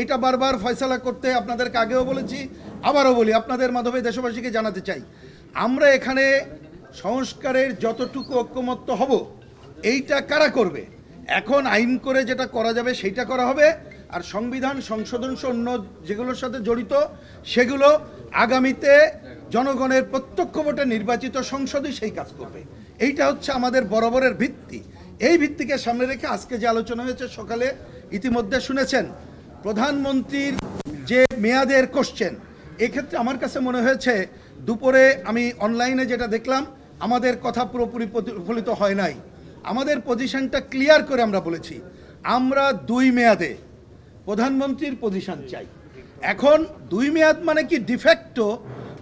এটা বারবার ফয়সালা করতে আপনাদেরকে আগেও বলেছি, আবারও বলি, আপনাদের মাধ্যমে দেশবাসীকে জানাতে চাই, আমরা এখানে সংস্কারের যতটুকু ঐক্যমত্য হব এইটা কারা করবে, এখন আইন করে যেটা করা যাবে সেইটা করা হবে, আর সংবিধান সংশোধন অন্য যেগুলোর সাথে জড়িত সেগুলো আগামীতে জনগণের প্রত্যক্ষ ভোটে নির্বাচিত সংসদই সেই কাজ করবে। এইটা হচ্ছে আমাদের বরাবরের ভিত্তি। এই ভিত্তিকে সামনে রেখে আজকে যে আলোচনা হয়েছে, সকালে ইতিমধ্যে শুনেছেন প্রধানমন্ত্রীর যে মেয়াদের কোশ্চেন, এক্ষেত্রে আমার কাছে মনে হয়েছে দুপুরে আমি অনলাইনে যেটা দেখলাম আমাদের কথা পুরোপুরি প্রতিফলিত হয় নাই। আমাদের পজিশনটা ক্লিয়ার করে আমরা বলেছি আমরা 2 মেয়াদে প্রধানমন্ত্রীর পজিশন চাই। এখন 2 মেয়াদ মানে কি ডিফেক্টো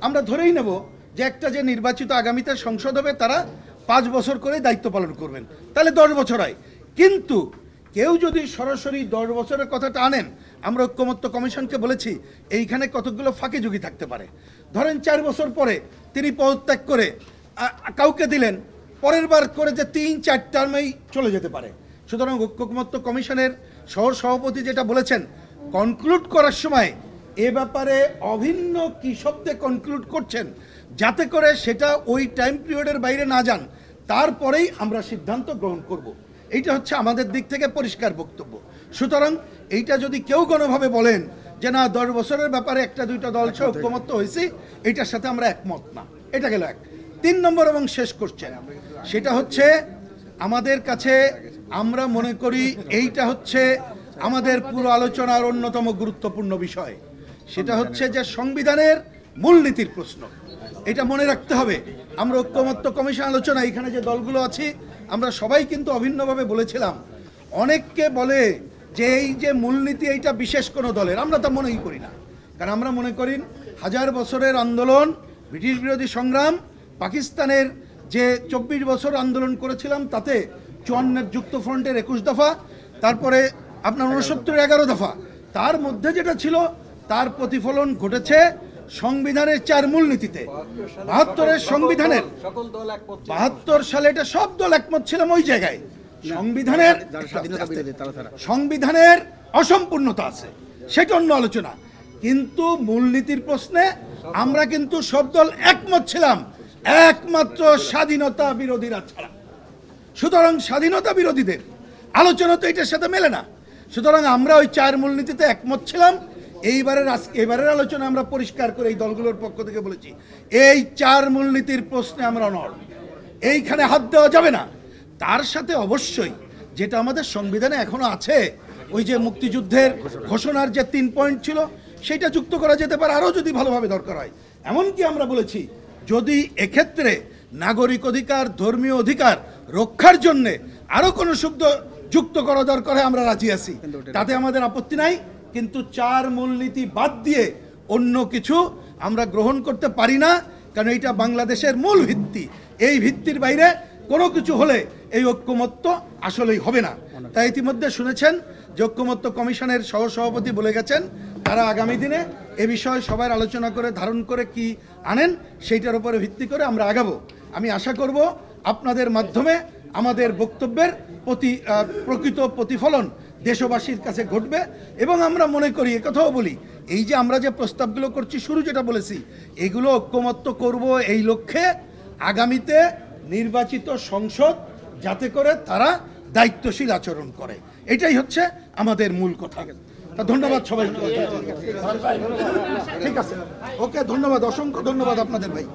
আমরা ধরেই নেব যে একটা যে নির্বাচিত আগামীতে সংসদ হবে তারা 5 বছর করে দায়িত্ব পালন করবেন, তাহলে 10 বছর হয়। কিন্তু কেউ যদি সরাসরি 10 বছরের কথাটা আনেন, আমরা ঐক্যমত্য কমিশনকে বলেছি এইখানে কতগুলো ফাঁকি ঝুঁকি থাকতে পারে। ধরেন 4 বছর পরে তিনি পদত্যাগ করে কাউকে দিলেন, পরের বার করে যে 3-4 টার্মেই চলে যেতে পারে। সুতরাং ঐক্যমত্য কমিশনের সভাপতি যেটা বলেছেন কনক্লুড করার সময় এ ব্যাপারে অভিন্ন কি শব্দে কনক্লুড করছেন, যাতে করে সেটা ওই টাইম পিরিয়ডের বাইরে না যান, তারপরেই আমরা সিদ্ধান্ত গ্রহণ করব। এইটা হচ্ছে আমাদের দিক থেকে পরিষ্কার বক্তব্য। সুতরাং এইটা যদি কেউ কোনোভাবে বলেন যে না 10 বছরের ব্যাপারে 1-2টা দল সে ঐক্যমত্য হয়েছে, এইটার সাথে আমরা একমত না। এটা গেল এক। 3 নম্বর এবং শেষ করছেন, সেটা হচ্ছে আমাদের কাছে আমরা মনে করি এইটা হচ্ছে আমাদের পুরো আলোচনার অন্যতম গুরুত্বপূর্ণ বিষয়। সেটা হচ্ছে যে সংবিধানের মূলনীতির প্রশ্ন। এটা মনে রাখতে হবে। আমরা ঐক্যমত্য কমিশন আলোচনা এখানে যে দলগুলো আছি আমরা সবাই কিন্তু অভিন্নভাবে বলেছিলাম। অনেককে বলে যে এই যে মূলনীতি এইটা বিশেষ কোনো দলের, আমরা তা মনেই করি না। কারণ আমরা মনে করি 1000 বছরের আন্দোলন, ব্রিটিশ বিরোধী সংগ্রাম, পাকিস্তানের যে 24 বছর আন্দোলন করেছিলাম তাতে 54 যুক্তফ্রন্টের 21 দফা, তারপরে আপনার 69 11 দফা, তার মধ্যে যেটা ছিল তার প্রতিফলন ঘটেছে সংবিধানের 4 মূলনীতিতে। 72-এর সংবিধানের 72 সালে এটা সব দল একমত ছিলাম ওই জায়গায়। সংবিধানের অসম্পূর্ণতা আছে, সেটা অন্য আলোচনা, কিন্তু মূলনীতির প্রশ্নে আমরা কিন্তু সব দল একমত ছিলাম, একমাত্র স্বাধীনতা বিরোধীরা ছাড়া। সুতরাং স্বাধীনতা বিরোধীদের আলোচনা তো এটার সাথে মেলে না। সুতরাং আমরা ওই 4 মূলনীতিতে একমত ছিলাম। এবারের আলোচনা আমরা পরিষ্কার করে এই দলগুলোর পক্ষ থেকে বলেছি এই 4 মূলনীতির প্রশ্নে আমরা অনড়, এইখানে হাত দেওয়া যাবে না। তার সাথে অবশ্যই যেটা আমাদের সংবিধানে এখনো আছে, ওই যে মুক্তিযুদ্ধের ঘোষণার যে 3 পয়েন্ট ছিল সেটা যুক্ত করা যেতে পারে, আরও যদি ভালোভাবে দরকার হয়। এমনকি আমরা বলেছি যদি এক্ষেত্রে নাগরিক অধিকার, ধর্মীয় অধিকার রক্ষার জন্যে আরও কোনো শব্দ যুক্ত করা দরকার হয় আমরা রাজি আছি, তাতে আমাদের আপত্তি নাই। কিন্তু 4 মূলনীতি বাদ দিয়ে অন্য কিছু আমরা গ্রহণ করতে পারি না, কারণ এইটা বাংলাদেশের মূল ভিত্তি। এই ভিত্তির বাইরে কোনো কিছু হলে এই ঐক্যমত্য আসলেই হবে না। তাই ইতিমধ্যে শুনেছেন যে ঐক্যমত্য কমিশনের সহসভাপতি বলে গেছেন তারা আগামী দিনে এ বিষয়ে সবাই আলোচনা করে ধারণ করে কি আনেন সেইটার উপরে ভিত্তি করে আমরা আগাবো। আমি আশা করব আপনাদের মাধ্যমে আমাদের বক্তব্যের প্রকৃত প্রতিফলন দেশবাসীর কাছে ঘটবে। এবং আমরা মনে করি, একথাও বলি, এই যে আমরা যে প্রস্তাবগুলো করছি, শুরু যেটা বলেছি, এগুলো ঐক্যমত্য করব এই লক্ষ্যে আগামীতে নির্বাচিত সংসদ যাতে করে তারা দায়িত্বশীল আচরণ করে, এটাই হচ্ছে আমাদের মূল কথা। ধন্যবাদ সবাই। ঠিক আছে, ওকে, ধন্যবাদ, অসংখ্য ধন্যবাদ আপনাদের ভাই।